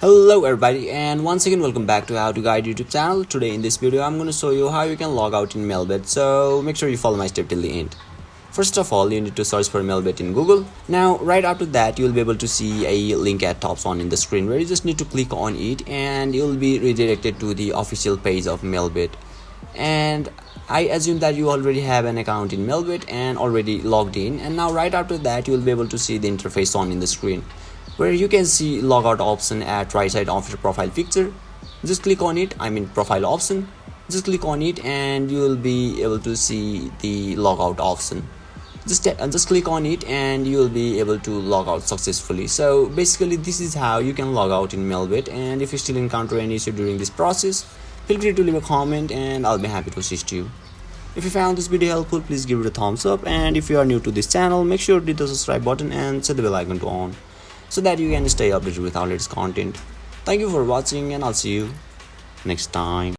Hello everybody, and once again welcome back to How to Guide YouTube channel. Today in this video I'm going to show you how you can log out in Melbet, so make sure you follow my step till the end. First of all, you need to search for Melbet in Google. Now right after that you will be able to see a link at top on in the screen where you just need to click on it and you will be redirected to the official page of Melbet. And I assume that you already have an account in Melbet and already logged in, and now right after that you will be able to see the interface on in the screen where you can see logout option at right side of your profile picture. Just click on it, profile option. Just click on it and you will be able to see the logout option. Just click on it and you will be able to log out successfully. So basically this is how you can log out in Melbet, and if you still encounter any issue during this process, feel free to leave a comment and I'll be happy to assist you. If you found this video helpful, please give it a thumbs up, and if you are new to this channel, make sure to hit the subscribe button and set the bell icon to on so that you can stay updated with our latest content. Thank you for watching and I'll see you next time.